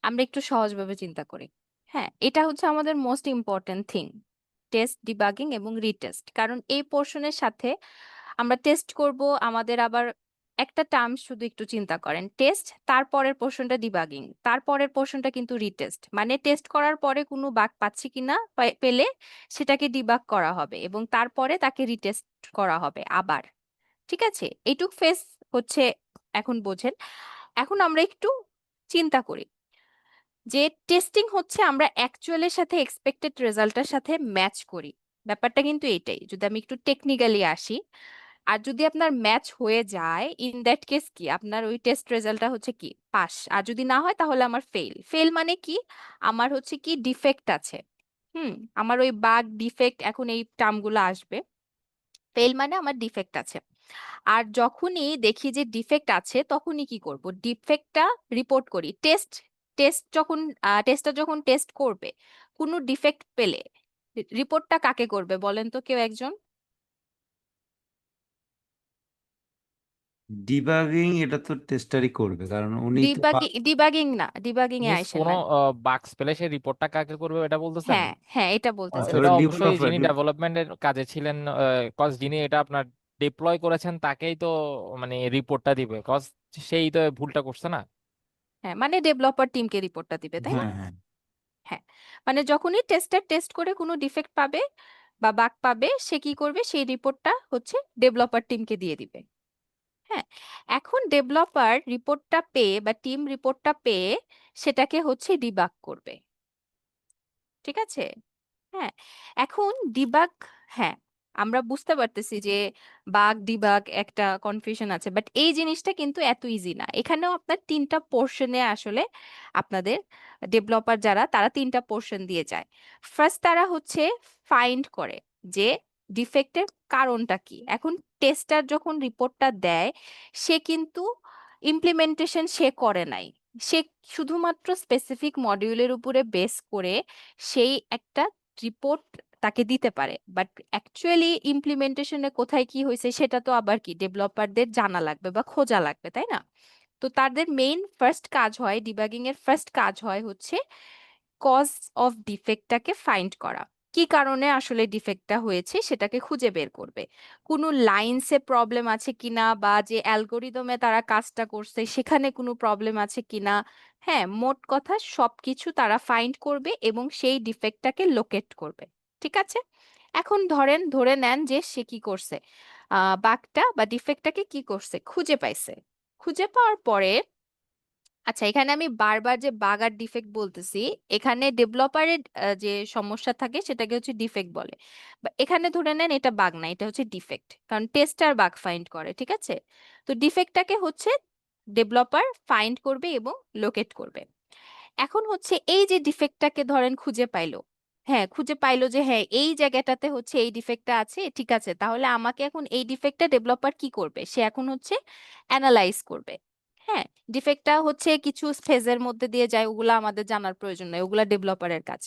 আমরা একটু সহজভাবে চিন্তা করি। হ্যাঁ, এটা হচ্ছে আমাদের most important thing, test, debugging এবং রিটেস্ট। কারণ এই পোর্শনের সাথে আমরা টেস্ট করব, আমাদের আবার একটা টার্ম শুধু একটু চিন্তা করেন, টেস্ট, তারপরের পোর্শনটা ডিবাগিং, তারপরের পোর্শনটা কিন্তু রিটেস্ট। মানে টেস্ট করার পরে কোনো বাগ পাচ্ছি কিনা পেলে সেটাকে ডিবাগ করা হবে এবং তারপরে তাকে রিটেস্ট করা হবে আবার। ঠিক আছে, এইটুক ফেস হচ্ছে, এখন বোঝেন। এখন আমরা একটু চিন্তা করি যে টেস্টিং হচ্ছে আমরা অ্যাকচুয়ালের সাথে এক্সপেক্টেড রেজাল্টের সাথে ম্যাচ করি। ব্যাপারটা কিন্তু এটাই, যদি আমি একটু টেকনিক্যালি আসি। আর যদি আপনার ম্যাচ হয়ে যায়, ইন দ্যাট কেস কি আপনার ওই টেস্ট রেজাল্টটা হচ্ছে কি পাস। আর যদি না হয় তাহলে আমার ফেল। ফেল মানে কি, আমার হচ্ছে কি ডিফেক্ট আছে। হুম, আমার ওই বাগ ডিফেক্ট, এখন এই টার্মগুলো আসবে। ফেল মানে আমার ডিফেক্ট আছে। আর যখনই দেখি যে ডিফেক্ট আছে তখনই কি করব, ডিফেক্টটা রিপোর্ট করি। টেস্ট টেস্ট যখন টেস্টটা যখন টেস্ট করবে কোনো ডিফেক্ট পেলে রিপোর্টটা কাকে করবে বলেন তো কেউ একজন? ডিবাগিং এটা তো টেস্টারই করবে, কারণ উনি তো ডিবাগিং না, ডিবাগিং এ মিস আসেন কোনো না। বাগস পেলে সেই রিপোর্টটা কাকে করবে এটা বলতেছেন? হ্যাঁ হ্যাঁ, এটা বলতেছে। এটা ওরা অবশ্যই ডেভেলপার। যিনি ডেভেলপমেন্টের কাজে ছিলেন, কজ যিনি এটা আপনার ডিপ্লয় করেছেন তাকেই তো মানে রিপোর্টটা দিবে, কজ সেই তো ভুলটা করছে না। হ্যাঁ, মানে ডেভেলপার টিমকে রিপোর্টটা দিবে, তাই না? হ্যাঁ হ্যাঁ। হ্যাঁ, মানে যখনই টেস্টার টেস্ট করে কোনো ডিফেক্ট পাবে বা বাগ পাবে, সে কি করবে, সেই রিপোর্টটা হচ্ছে ডেভেলপার টিমকে দিয়ে দিবে। হ্যাঁ, এখন ডেভেলপার রিপোর্টটা পেয়ে বা টিম রিপোর্টটা পেয়ে সেটাকে হচ্ছে ডিবাগ করবে। ঠিক আছে। হ্যাঁ, এখন ডিবাগ, হ্যাঁ, আমরা বুঝতে পারতেছি যে বাগ ডিবাগ একটা কনফিউশন আছে, বাট এই জিনিসটা কিন্তু এত ইজি না। এখানেও আপনার তিনটা পোর্শনে আসলে আপনাদের ডেভেলপার যারা তারা তিনটা পোর্শন দিয়ে যায়। ফার্স্ট তারা হচ্ছে ফাইন্ড করে যে ডিফেক্টের কারণটা কি। এখন টেস্টার যখন রিপোর্টটা দেয়, সে কিন্তু ইমপ্লিমেন্টেশন সে করে নাই, সে শুধুমাত্র স্পেসিফিক মডিউলের উপরে বেস করে সেই একটা রিপোর্ট তাকে দিতে পারে। বাট অ্যাকচুয়ালি ইমপ্লিমেন্টেশনে কোথায় কি হয়েছে সেটা তো আবার কি ডেভেলপারদের জানা লাগবে বা খোঁজা লাগবে, তাই না? তো তাদের মেইন ফার্স্ট কাজ হয়, ডিবাগিং এর ফার্স্ট কাজ হয় হচ্ছে কজ অফ ডিফেক্টটাকে ফাইন্ড করা। কি কারণে আসলে ডিফেক্টটা হয়েছে সেটাকে খুঁজে বের করবে। কোনো লাইনসে প্রবলেম আছে কিনা, বা যে অ্যালগোরিদমে তারা কাজটা করছে সেখানে কোনো প্রবলেম আছে কিনা। হ্যাঁ, মোট কথা সবকিছু তারা ফাইন্ড করবে এবং সেই ডিফেক্টটাকে লোকেট করবে। ঠিক আছে। এখন ধরে নেন যে সে কি করছে, বাগটা বা ডিফেক্টটাকে কি করছে, খুঁজে পাইছে। খুঁজে পাওয়ার পরে, আচ্ছা, এখানে আমি বারবার যে বাগ আর ডিফেক্ট বলতেছি, এখানে ডেভেলপারের যে সমস্যা থাকে সেটাকে হচ্ছে ডিফেক্ট বলে। বা এখানে ধরে নেন এটা বাগ না, এটা হচ্ছে ডিফেক্ট, কারণ টেস্টার বাগ ফাইন্ড করে। ঠিক আছে। তো ডিফেক্টটাকে হচ্ছে ডেভেলপার ফাইন্ড করবে এবং লোকেট করবে। এখন হচ্ছে এই যে ডিফেক্টটাকে ধরেন খুঁজে পাইলো, হ্যাঁ খুঁজে পাইলো যে হ্যাঁ এই জায়গাটাতে হচ্ছে এই ডিফেক্টটা আছে, ঠিক আছে, তাহলে আমাকে এখন এই ডিফেক্টটা ডেভেলপার কি করবে, সে এখন হচ্ছে অ্যানালাইজ করবে। হ্যাঁ, ডিফেক্টটা হচ্ছে কিছু ফেজের মধ্যে দিয়ে যায়, ওগুলা আমাদের জানার প্রয়োজন নেই, ওগুলা ডেভেলপারের কাজ।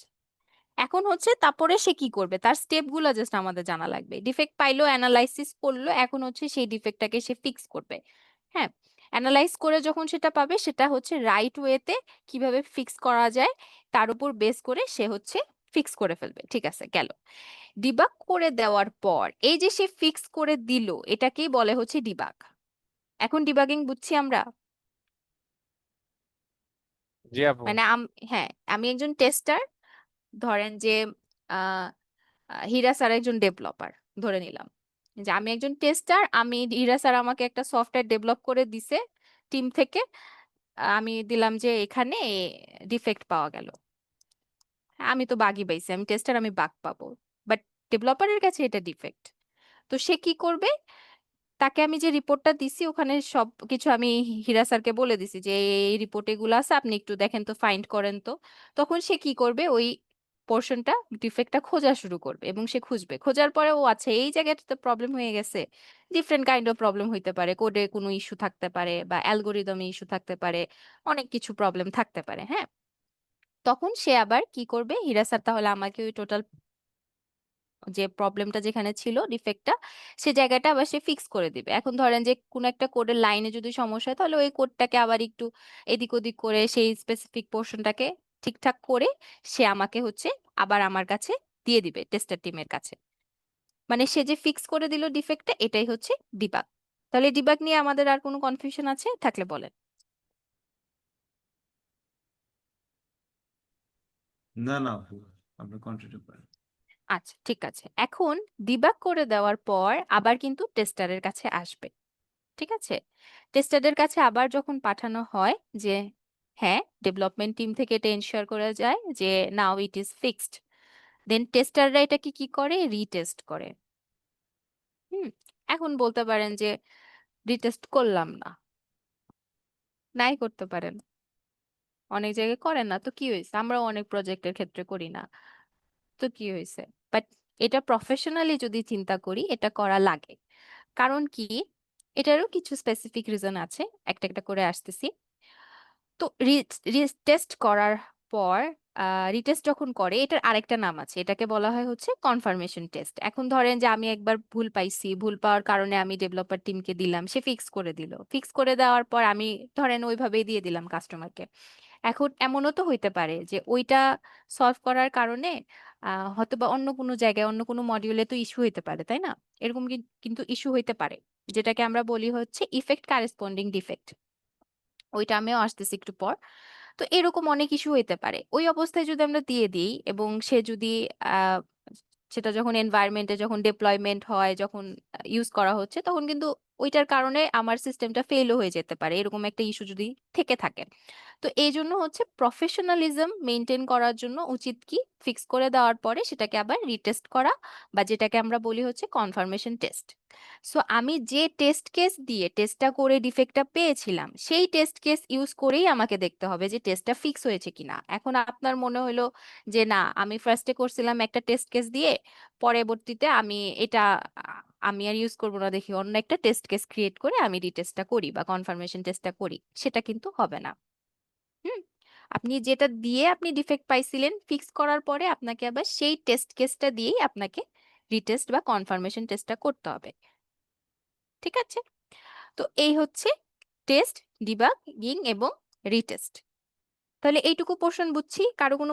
এখন হচ্ছে তারপরে সে কি করবে, তার স্টেপগুলো জাস্ট আমাদের জানা লাগবে। ডিফেক্ট পাইলো, অ্যানালাইসিস করলো, এখন হচ্ছে সেই ডিফেক্টটাকে সে ফিক্স করবে। হ্যাঁ, অ্যানালাইজ করে যখন সেটা পাবে, সেটা হচ্ছে রাইট ওয়েতে কিভাবে ফিক্স করা যায় তার উপর বেস করে সে হচ্ছে ফিক্স করে ফেলবে। ঠিক আছে, গেল। ডিবাগ করে দেওয়ার পর এই যে সে ফিক্স করে দিল, এটাকেই বলে হচ্ছে ডিবাগ। এখন ডিবাগিং বুঝছি আমরা। জি আপু। মানে হ্যাঁ, আমি একজন টেস্টার, ধরেন যে আহ হীরা স্যার একজন ডেভেলপার, ধরে নিলাম যে আমি একজন টেস্টার, আমি হীরা স্যার আমাকে একটা সফটওয়্যার ডেভেলপ করে দিছে টিম থেকে। আমি দিলাম যে এখানে ডিফেক্ট পাওয়া গেল। আমি তো বাগই পাইছি, আমি টেস্টার, আমি বাগ পাবো। বাট ডেভেলপারের কাছে এটা ডিফেক্ট। তো সে কি করবে, তাকে আমি যে রিপোর্টটা দিছি ওখানে সব কিছু আমি হীরা স্যারকে বলে দিছি যে এই রিপোর্ট এগুলো আছে, আপনি একটু দেখেন তো, ফাইন্ড করেন তো। তখন সে কি করবে, ওই পোর্শনটা ডিফেক্টটা খোঁজা শুরু করবে এবং সে খুঁজবে। খোঁজার পরে ও আচ্ছা এই জায়গাটাতে প্রবলেম হয়ে গেছে। ডিফারেন্ট কাইন্ড অফ প্রবলেম হইতে পারে, কোডে কোনো ইস্যু থাকতে পারে বা অ্যালগোরিদমে ইস্যু থাকতে পারে, অনেক কিছু প্রবলেম থাকতে পারে। হ্যাঁ, তখন সে আবার কি করবে, হীরা স্যার তাহলে আমাকে ওই টোটাল যে প্রবলেমটা যেখানে ছিল ডিফেক্টটা সে জায়গাটা আবার সে ফিক্স করে দিবে। এখন ধরেন যে কোনো একটা কোডের লাইনে যদি সমস্যা হয় তাহলে ওই কোডটাকে আবার একটু এদিক ওদিক করে সেই স্পেসিফিক পোর্শনটাকে ঠিকঠাক করে সে আমাকে হচ্ছে আবার আমার কাছে দিয়ে দিবে টেস্টার টিমের কাছে। মানে সে যে ফিক্স করে দিল ডিফেক্টটা, এটাই হচ্ছে ডিবাগ। তাহলে ডিবাগ নিয়ে আমাদের আর কোনো কনফিউশন আছে থাকলে বলেন। না না আপনি কন্টিনিউ করেন। আচ্ছা ঠিক আছে, এখন ডিবাগ করে দেওয়ার পর আবার কিন্তু টেস্টারের কাছে আসবে। ঠিক আছে, টেস্টারদের কাছে আবার যখন পাঠানো হয় যে হ্যাঁ ডেভেলপমেন্ট টিম থেকে এটা এনশিওর করা যায় যে নাও ইট ইজ ফিক্সড, দেন টেস্টাররা এটাকে কি করে, রিটেস্ট করে। হুম, এখন বলতে পারেন যে রিটেস্ট করলাম না, নাই করতে পারেন, অনেক জায়গায় করেন না তো কি হয়েছে, আমরাও অনেক প্রজেক্টের ক্ষেত্রে করি না তো কি হয়েছে। বাট এটা প্রফেশনালি যদি চিন্তা করি এটা করা লাগে। কারণ কি, এটারও কিছু স্পেসিফিক রিজন আছে, একটা একটা করে আসতেছি। তো টেস্ট করার পর রিটেস্ট যখন করে এটার আরেকটা নাম আছে, এটাকে বলা হয় হচ্ছে কনফার্মেশন টেস্ট। এখন ধরেন যে আমি একবার ভুল পাইছি, ভুল পাওয়ার কারণে আমি ডেভেলপার টিমকে দিলাম, সে ফিক্স করে দিল, ফিক্স করে দেওয়ার পর আমি ধরেন ওইভাবেই দিয়ে দিলাম কাস্টমারকে। এখন এমনও তো হইতে পারে যে ওইটা সলভ করার কারণে হয়তোবা অন্য কোনো জায়গায় অন্য কোনো মডিউলে তো ইস্যু হইতে পারে, তাই না? এরকম কিন্তু ইস্যু হইতে পারে, যেটাকে আমরা বলি হচ্ছে ইফেক্ট কারেসপন্ডিং ডিফেক্ট। ওইটা আমিও আসতেছি একটু পর। তো এরকম অনেক ইস্যু হইতে পারে, ওই অবস্থায় যদি আমরা দিয়ে দিই এবং সে যদি আহ, সেটা যখন এনভায়রনমেন্টে যখন ডেপ্লয়মেন্ট হয়, যখন ইউজ করা হচ্ছে, তখন কিন্তু ওইটার কারণে আমার সিস্টেমটা ফেলও হয়ে যেতে পারে, এরকম একটা ইস্যু যদি থেকে থাকে। তো এই জন্য হচ্ছে প্রফেশনালিজম মেনটেন করার জন্য উচিত কি, ফিক্স করে দেওয়ার পরে সেটাকে আবার রিটেস্ট করা, বা যেটাকে আমরা বলি হচ্ছে কনফার্মেশন টেস্ট। সো আমি যে টেস্ট কেস দিয়ে টেস্টটা করে ডিফেক্টটা পেয়েছিলাম সেই টেস্ট কেস ইউজ করেই আমাকে দেখতে হবে যে টেস্টটা ফিক্স হয়েছে কিনা। এখন আপনার মনে হলো যে না, আমি ফার্স্টে করছিলাম একটা টেস্ট কেস দিয়ে, পরবর্তীতে আমি এটা আমি আর ইউজ করবো না, দেখি অন্য একটা টেস্ট কেস ক্রিয়েট করে আমি রিটেস্টটা করি বা কনফার্মেশন টেস্টটা করি, সেটা কিন্তু হবে না। হুম, আপনি যেটা দিয়ে আপনি ডিফেক্ট পাইছিলেন ফিক্স করার পরে আপনাকে আবার সেই টেস্ট কেসটা দিয়েই আপনাকে রিটেস্ট বা কনফার্মেশন টেস্টটা করতে হবে। ঠিক আছে, তো এই হচ্ছে টেস্ট, ডিবাগিং এবং রিটেস্ট। তাহলে এইটুকু পোর্শন বুঝছি, কারো কোনো